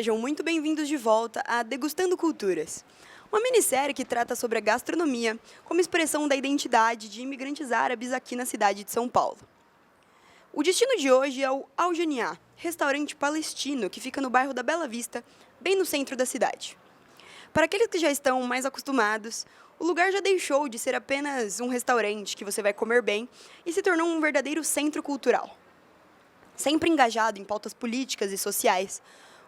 Sejam muito bem-vindos de volta a Degustando Culturas, uma minissérie que trata sobre a gastronomia como expressão da identidade de imigrantes árabes aqui na cidade de São Paulo. O destino de hoje é o Al Janiah, restaurante palestino que fica no bairro da Bela Vista, bem no centro da cidade. Para aqueles que já estão mais acostumados, o lugar já deixou de ser apenas um restaurante que você vai comer bem e se tornou um verdadeiro centro cultural. Sempre engajado em pautas políticas e sociais,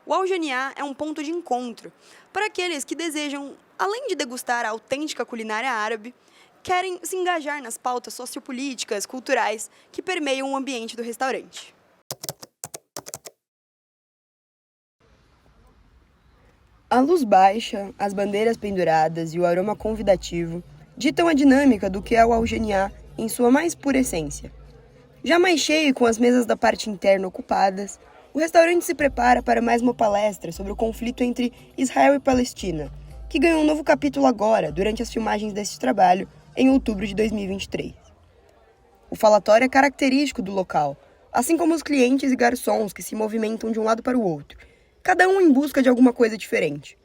o Al Janiah é um ponto de encontro para aqueles que desejam, além de degustar a autêntica culinária árabe, querem se engajar nas pautas sociopolíticas, culturais que permeiam o ambiente do restaurante. A luz baixa, as bandeiras penduradas e o aroma convidativo ditam a dinâmica do que é o Al Janiah em sua mais pura essência. Já mais cheio e com as mesas da parte interna ocupadas, o restaurante se prepara para mais uma palestra sobre o conflito entre Israel e Palestina, que ganhou um novo capítulo agora, durante as filmagens deste trabalho, em outubro de 2023. O falatório é característico do local, assim como os clientes e garçons que se movimentam de um lado para o outro, cada um em busca de alguma coisa diferente.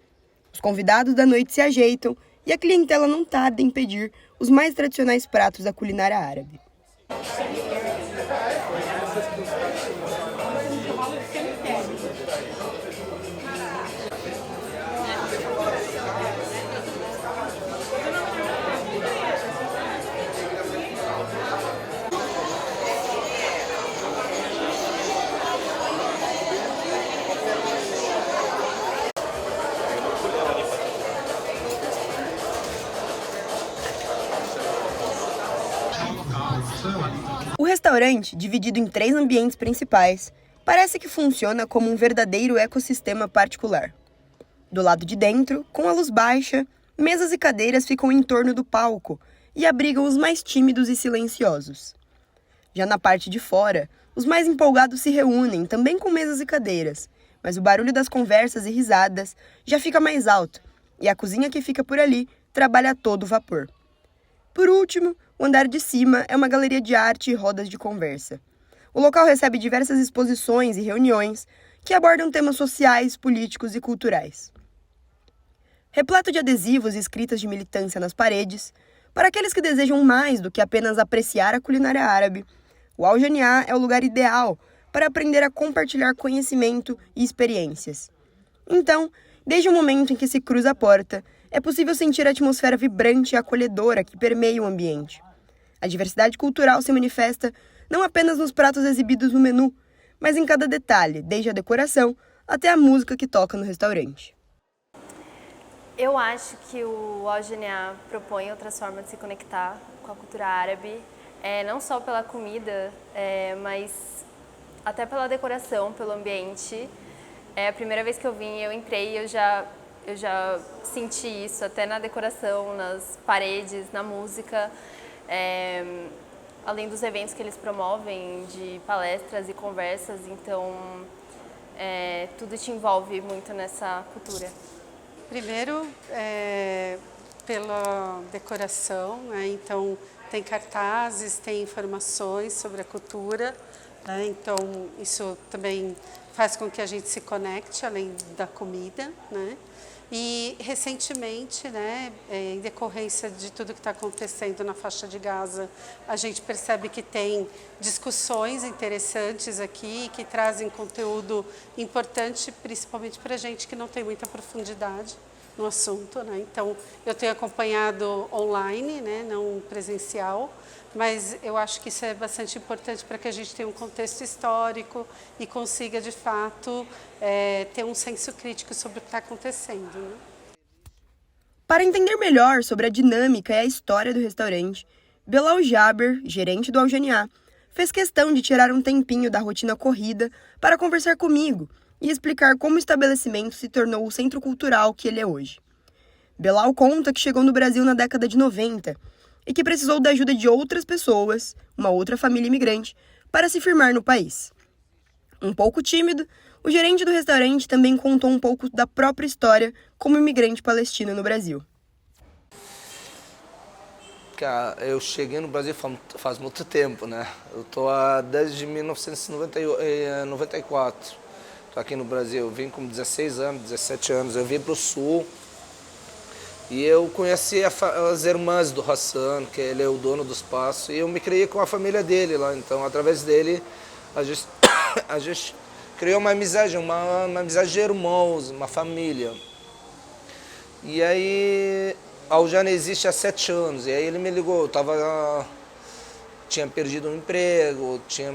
Os convidados da noite se ajeitam e a clientela não tarda em pedir os mais tradicionais pratos da culinária árabe. O restaurante, dividido em 3 ambientes principais, parece que funciona como um verdadeiro ecossistema particular. Do lado de dentro, com a luz baixa, mesas e cadeiras ficam em torno do palco e abrigam os mais tímidos e silenciosos. Já na parte de fora, os mais empolgados se reúnem, também com mesas e cadeiras, mas o barulho das conversas e risadas já fica mais alto, e a cozinha que fica por ali trabalha a todo vapor. Por último, o andar de cima é uma galeria de arte e rodas de conversa. O local recebe diversas exposições e reuniões que abordam temas sociais, políticos e culturais. Repleto de adesivos e escritas de militância nas paredes, para aqueles que desejam mais do que apenas apreciar a culinária árabe, o Al Janiah é o lugar ideal para aprender a compartilhar conhecimento e experiências. Então, desde o momento em que se cruza a porta, é possível sentir a atmosfera vibrante e acolhedora que permeia o ambiente. A diversidade cultural se manifesta não apenas nos pratos exibidos no menu, mas em cada detalhe, desde a decoração até a música que toca no restaurante. Eu acho que o Al Janiah propõe outras formas de se conectar com a cultura árabe, não só pela comida, mas até pela decoração, pelo ambiente. A primeira vez que eu vim, eu entrei, eu já senti isso, até na decoração, nas paredes, na música. Além dos eventos que eles promovem, de palestras e conversas, então tudo te envolve muito nessa cultura. Primeiro, pela decoração, né? Então tem cartazes, tem informações sobre a cultura, né? Então isso também faz com que a gente se conecte além da comida, né? E recentemente, né, em decorrência de tudo que está acontecendo na faixa de Gaza, a gente percebe que tem discussões interessantes aqui, que trazem conteúdo importante, principalmente para a gente que não tem muita profundidade no assunto, né? Então, eu tenho acompanhado online, né, não presencial, mas eu acho que isso é bastante importante para que a gente tenha um contexto histórico e consiga, de fato, ter um senso crítico sobre o que está acontecendo, né? Para entender melhor sobre a dinâmica e a história do restaurante, Belal Jaber, gerente do Al Janiah, fez questão de tirar um tempinho da rotina corrida para conversar comigo e explicar como o estabelecimento se tornou o centro cultural que ele é hoje. Belal conta que chegou no Brasil na década de 90 e que precisou da ajuda de outras pessoas, uma outra família imigrante, para se firmar no país. Um pouco tímido, o gerente do restaurante também contou um pouco da própria história como imigrante palestino no Brasil. Cara, eu cheguei no Brasil faz muito tempo, né? Eu tô desde 1994. Tô aqui no Brasil, eu vim com 16 anos, 17 anos, eu vim para o sul e eu conheci as irmãs do Hassan, que ele é o dono do espaço, e eu me criei com a família dele lá, então através dele a gente, a gente criou uma amizade de irmãos, uma família. E aí a Aljânia existe há 7 anos, e aí ele me ligou, tinha perdido um emprego, tinha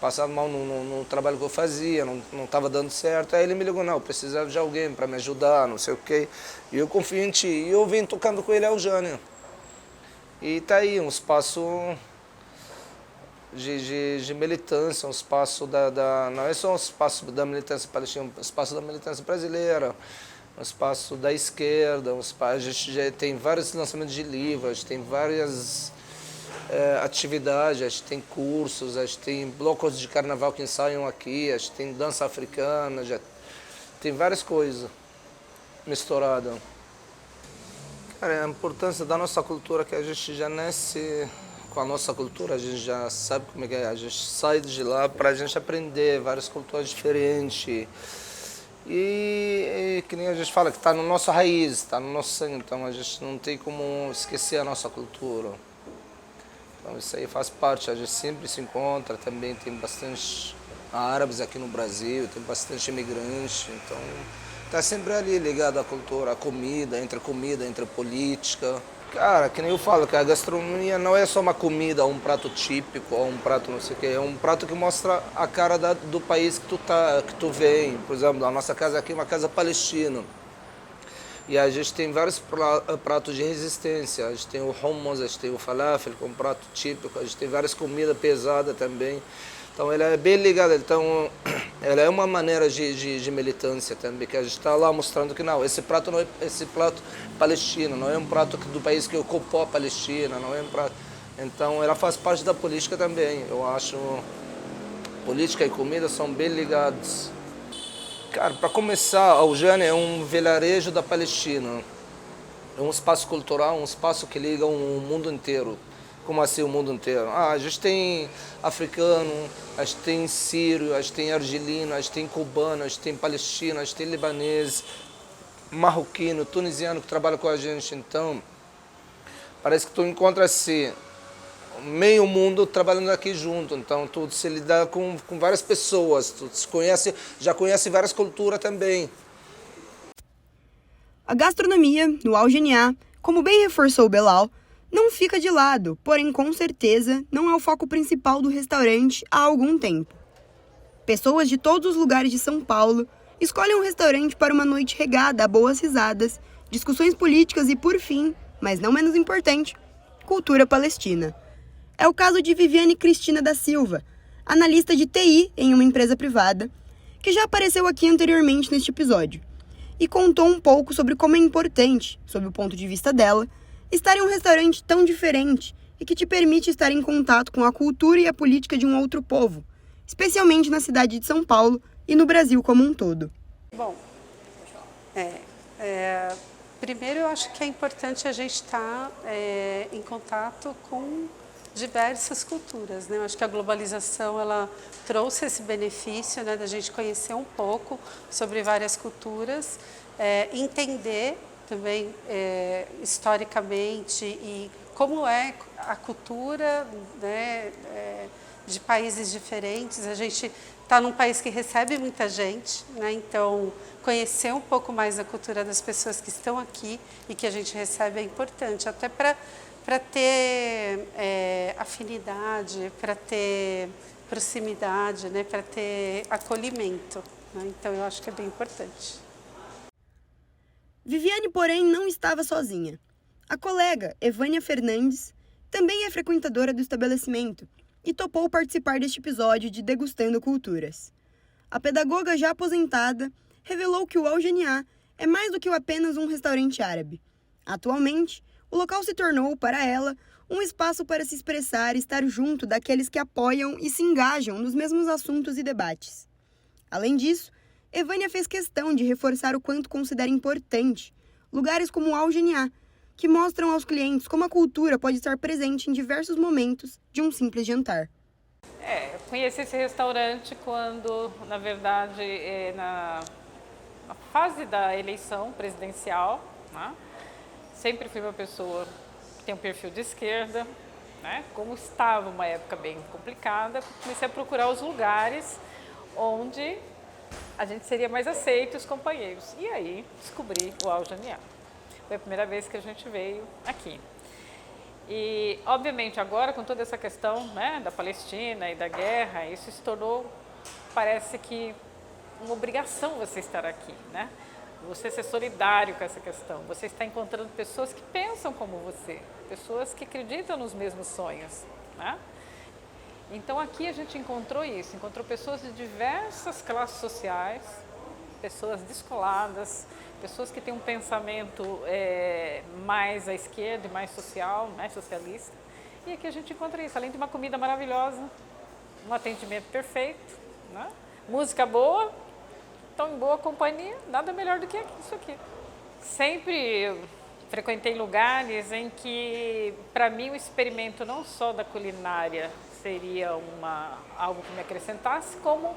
passado mal no trabalho que eu fazia, não estava dando certo. Aí ele me ligou, não, eu precisava de alguém para me ajudar, não sei o quê. E eu confio em ti. E eu vim tocando com ele a Aljânia. E tá aí, um espaço de militância, um espaço não é só um espaço da militância palestina, um espaço da militância brasileira, um espaço da esquerda, a gente já tem vários lançamentos de livros, a gente tem várias atividades, a gente tem cursos, a gente tem blocos de carnaval que ensaiam aqui, a gente tem dança africana, já tem várias coisas misturadas. Cara, a importância da nossa cultura, que a gente já nasce com a nossa cultura, a gente já sabe como é que é, a gente sai de lá para a gente aprender várias culturas diferentes. E que nem a gente fala, que está no nosso raiz, está no nosso sangue, então a gente não tem como esquecer a nossa cultura. Então isso aí faz parte, a gente sempre se encontra, também tem bastante árabes aqui no Brasil, tem bastante imigrantes, então está sempre ali ligado à cultura, à comida, entre política. Cara, que nem eu falo, que a gastronomia não é só uma comida, um prato típico, ou um prato não sei o quê, é um prato que mostra a cara do país que tu vem. Por exemplo, a nossa casa aqui é uma casa palestina. E a gente tem vários pratos de resistência. A gente tem o hummus, a gente tem o falafel, que é um prato típico. A gente tem várias comidas pesadas também. Então, ela é bem ligada. Então, ela é uma maneira de militância também, que a gente está lá mostrando que não, esse prato não é esse prato palestino, não é um prato do país que ocupou a Palestina, não é um prato. Então, ela faz parte da política também. Eu acho política e comida são bem ligados. Cara, para começar, a Aljânia é um vilarejo da Palestina. É um espaço cultural, um espaço que liga o mundo inteiro. Como assim o mundo inteiro? A gente tem africano, a gente tem sírio, a gente tem argelino, a gente tem cubano, a gente tem palestino, a gente tem libanês, marroquino, tunisiano que trabalha com a gente. Então, parece que tu encontra assim, meio mundo trabalhando aqui junto, então tu se lidar com várias pessoas, tu já conhece várias culturas também. A gastronomia, no Aljânia, como bem reforçou o Belal, não fica de lado, porém com certeza não é o foco principal do restaurante há algum tempo. Pessoas de todos os lugares de São Paulo escolhem um restaurante para uma noite regada a boas risadas, discussões políticas e, por fim, mas não menos importante, cultura palestina. É o caso de Viviane Cristina da Silva, analista de TI em uma empresa privada, que já apareceu aqui anteriormente neste episódio, e contou um pouco sobre como é importante, sob o ponto de vista dela, estar em um restaurante tão diferente e que te permite estar em contato com a cultura e a política de um outro povo, especialmente na cidade de São Paulo e no Brasil como um todo. Bom, primeiro eu acho que é importante a gente estar em contato com diversas culturas, né? Eu acho que a globalização ela trouxe esse benefício, né, da gente conhecer um pouco sobre várias culturas, entender também historicamente e como é a cultura, né, de países diferentes. A gente está num país que recebe muita gente, né? Então conhecer um pouco mais a cultura das pessoas que estão aqui e que a gente recebe é importante, até para ter afinidade, para ter proximidade, né? Para ter acolhimento, né? Então eu acho que é bem importante. Viviane, porém, não estava sozinha. A colega, Evânia Fernandes, também é frequentadora do estabelecimento e topou participar deste episódio de Degustando Culturas. A pedagoga já aposentada revelou que o Aljânia é mais do que apenas um restaurante árabe. Atualmente, o local se tornou, para ela, um espaço para se expressar e estar junto daqueles que apoiam e se engajam nos mesmos assuntos e debates. Além disso, Evânia fez questão de reforçar o quanto considera importante lugares como o Aljânia, que mostram aos clientes como a cultura pode estar presente em diversos momentos de um simples jantar. Eu conheci esse restaurante quando, na verdade, na fase da eleição presidencial, né? Sempre fui uma pessoa que tem um perfil de esquerda, né? Como estava uma época bem complicada, comecei a procurar os lugares onde a gente seria mais aceito, os companheiros. E aí descobri o Aljaniá. Foi a primeira vez que a gente veio aqui. E, obviamente, agora com toda essa questão, né, da Palestina e da guerra, isso se tornou, parece que, uma obrigação você estar aqui, né? Você ser solidário com essa questão, você está encontrando pessoas que pensam como você, pessoas que acreditam nos mesmos sonhos, né? Então aqui a gente encontrou isso, encontrou pessoas de diversas classes sociais, pessoas descoladas, pessoas que têm um pensamento mais à esquerda e mais social, mais socialista. E aqui a gente encontra isso, além de uma comida maravilhosa, um atendimento perfeito, né? Música boa, tão em boa companhia, nada melhor do que isso aqui. Sempre frequentei lugares em que, para mim, o experimento não só da culinária seria algo que me acrescentasse, como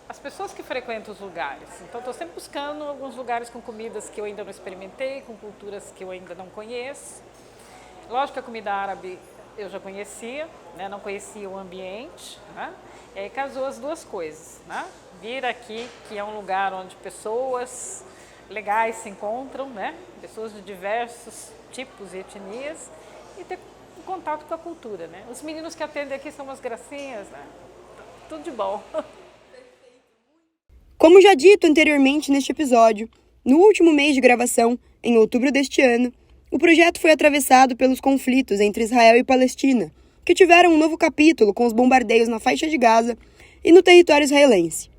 as pessoas que frequentam os lugares. Então, estou sempre buscando alguns lugares com comidas que eu ainda não experimentei, com culturas que eu ainda não conheço. Lógico que a comida árabe eu já conhecia, né? Não conhecia o ambiente, né? E aí casou as duas coisas, né? Vir aqui, que é um lugar onde pessoas legais se encontram, né? Pessoas de diversos tipos e etnias, e ter contato com a cultura, né? Os meninos que atendem aqui são umas gracinhas, né? Tudo de bom. Como já dito anteriormente neste episódio, no último mês de gravação, em outubro deste ano, o projeto foi atravessado pelos conflitos entre Israel e Palestina, que tiveram um novo capítulo com os bombardeios na faixa de Gaza e no território israelense.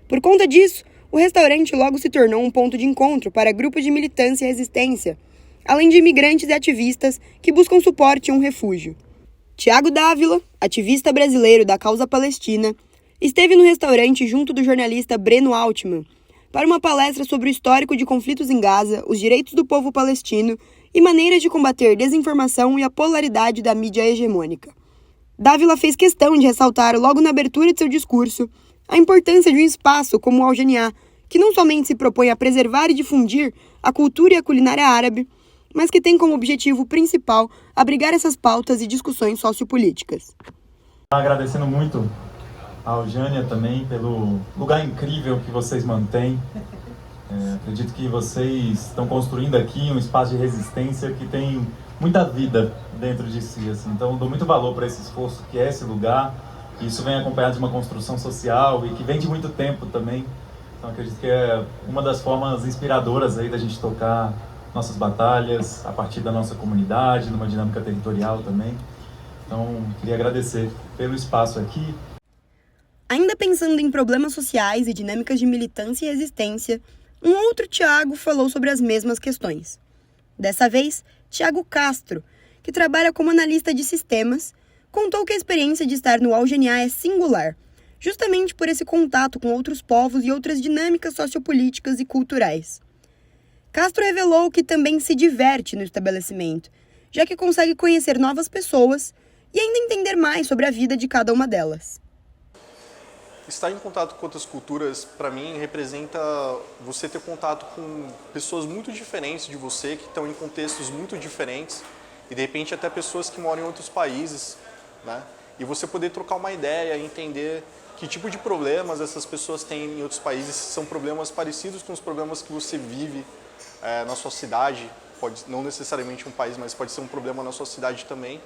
Por conta disso, o restaurante logo se tornou um ponto de encontro para grupos de militância e resistência, além de imigrantes e ativistas que buscam suporte em um refúgio. Tiago Dávila, ativista brasileiro da causa palestina, esteve no restaurante junto do jornalista Breno Altman para uma palestra sobre o histórico de conflitos em Gaza, os direitos do povo palestino e maneiras de combater desinformação e a polaridade da mídia hegemônica. Dávila fez questão de ressaltar, logo na abertura de seu discurso, a importância de um espaço como o Aljaniá, que não somente se propõe a preservar e difundir a cultura e a culinária árabe, mas que tem como objetivo principal abrigar essas pautas e discussões sociopolíticas. Agradecendo muito a Aljânia também pelo lugar incrível que vocês mantêm. Acredito que vocês estão construindo aqui um espaço de resistência que tem muita vida dentro de si, assim. Então, dou muito valor para esse esforço que é esse lugar. Isso vem acompanhado de uma construção social e que vem de muito tempo também. Então, acredito que é uma das formas inspiradoras aí da gente tocar nossas batalhas a partir da nossa comunidade, numa dinâmica territorial também. Então, queria agradecer pelo espaço aqui. Ainda pensando em problemas sociais e dinâmicas de militância e resistência, um outro Tiago falou sobre as mesmas questões. Dessa vez, Tiago Castro, que trabalha como analista de sistemas, contou que a experiência de estar no Aljaniá é singular, justamente por esse contato com outros povos e outras dinâmicas sociopolíticas e culturais. Castro revelou que também se diverte no estabelecimento, já que consegue conhecer novas pessoas e ainda entender mais sobre a vida de cada uma delas. Estar em contato com outras culturas, para mim, representa você ter contato com pessoas muito diferentes de você, que estão em contextos muito diferentes, e de repente até pessoas que moram em outros países, né? E você poder trocar uma ideia e entender que tipo de problemas essas pessoas têm em outros países, se são problemas parecidos com os problemas que você vive na sua cidade, pode não necessariamente um país, mas pode ser um problema na sua cidade também.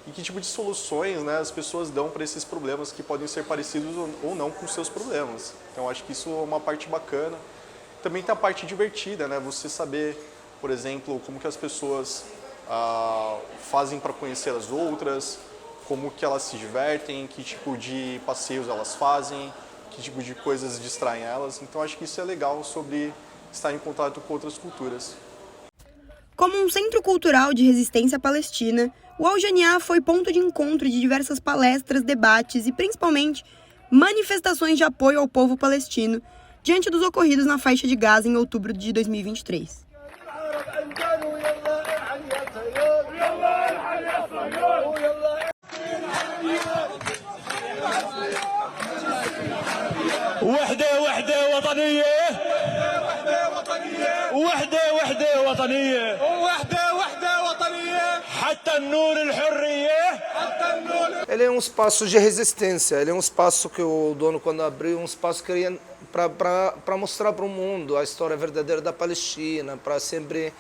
E que tipo de soluções, né, as pessoas dão para esses problemas que podem ser parecidos ou não com os seus problemas. Então, acho que isso é uma parte bacana. Também tem a parte divertida, né, você saber, por exemplo, como que as pessoas fazem para conhecer as outras, como que elas se divertem, que tipo de passeios elas fazem, que tipo de coisas distraem elas. Então, acho que isso é legal sobre estar em contato com outras culturas. Como um centro cultural de resistência palestina, o Aljaniá foi ponto de encontro de diversas palestras, debates e, principalmente, manifestações de apoio ao povo palestino diante dos ocorridos na faixa de Gaza em outubro de 2023. وطنية وحدة وطنية حتى النور الحرية حتى النور. Ele é um espaço de resistência, ele é um espaço que o dono, quando abriu, um espaço que queria para mostrar para o mundo a história verdadeira da Palestina, para sempre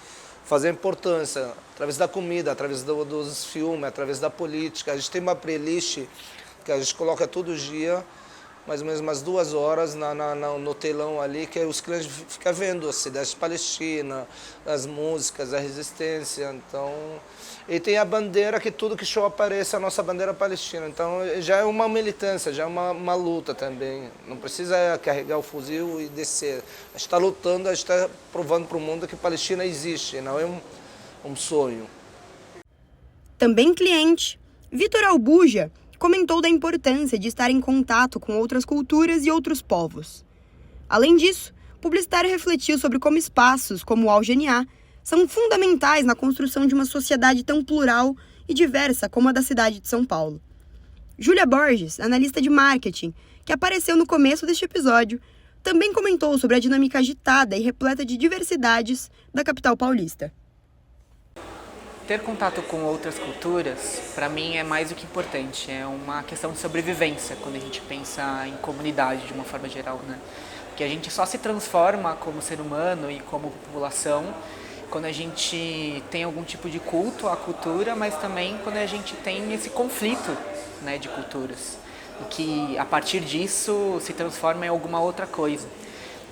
fazer a importância, através da comida, através dos filmes, através da política. A gente tem uma playlist que a gente coloca todo dia, mais ou menos umas 2 horas no telão ali, que os clientes ficam vendo a cidade de Palestina, as músicas, a resistência. Então, e tem a bandeira, que tudo que show aparece, a nossa bandeira palestina. Então já é uma militância, já é uma luta também. Não precisa carregar o fuzil e descer. A gente está lutando, a gente está provando para o mundo que Palestina existe, não é um sonho. Também cliente, Vitor Albuja comentou da importância de estar em contato com outras culturas e outros povos. Além disso, o publicitário refletiu sobre como espaços como o Algeniá são fundamentais na construção de uma sociedade tão plural e diversa como a da cidade de São Paulo. Júlia Borges, analista de marketing, que apareceu no começo deste episódio, também comentou sobre a dinâmica agitada e repleta de diversidades da capital paulista. Ter contato com outras culturas, para mim, é mais do que importante. É uma questão de sobrevivência quando a gente pensa em comunidade de uma forma geral, né? Porque a gente só se transforma como ser humano e como população quando a gente tem algum tipo de culto à cultura, mas também quando a gente tem esse conflito, né, de culturas. E que, a partir disso, se transforma em alguma outra coisa.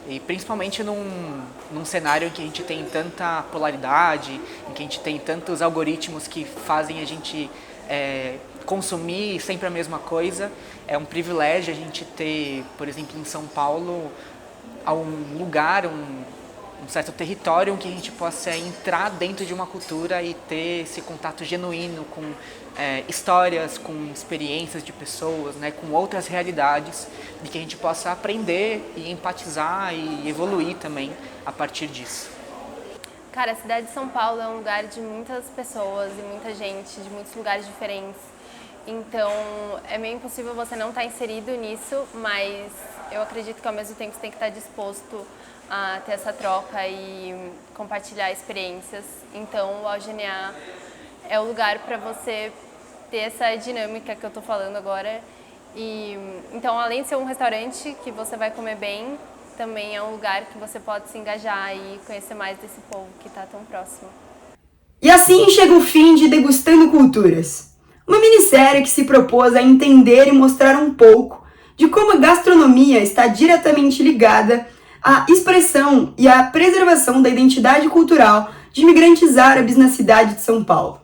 E principalmente num cenário em que a gente tem tanta polaridade, em que a gente tem tantos algoritmos que fazem a gente consumir sempre a mesma coisa. É um privilégio a gente ter, por exemplo, em São Paulo, um lugar, um certo território em que a gente possa entrar dentro de uma cultura e ter esse contato genuíno com histórias, com experiências de pessoas, né, com outras realidades, e que a gente possa aprender e empatizar e evoluir também a partir disso. Cara, a cidade de São Paulo é um lugar de muitas pessoas e muita gente, de muitos lugares diferentes. Então, é meio impossível você não estar inserido nisso, mas eu acredito que ao mesmo tempo você tem que estar disposto a ter essa troca e compartilhar experiências. Então, o Algeniá é o lugar para você ter essa dinâmica que eu estou falando agora. E então, além de ser um restaurante que você vai comer bem, também é um lugar que você pode se engajar e conhecer mais desse povo que está tão próximo. E assim chega o fim de Degustando Culturas, uma minissérie que se propôs a entender e mostrar um pouco de como a gastronomia está diretamente ligada à expressão e à preservação da identidade cultural de imigrantes árabes na cidade de São Paulo.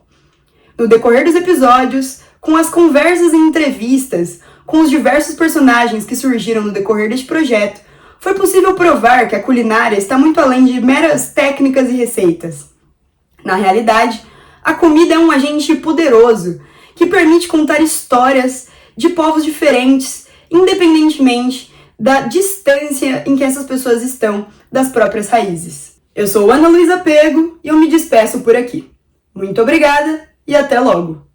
No decorrer dos episódios, com as conversas e entrevistas com os diversos personagens que surgiram no decorrer deste projeto, foi possível provar que a culinária está muito além de meras técnicas e receitas. Na realidade, a comida é um agente poderoso que permite contar histórias de povos diferentes, independentemente da distância em que essas pessoas estão das próprias raízes. Eu sou Ana Luísa Pego e eu me despeço por aqui. Muito obrigada e até logo!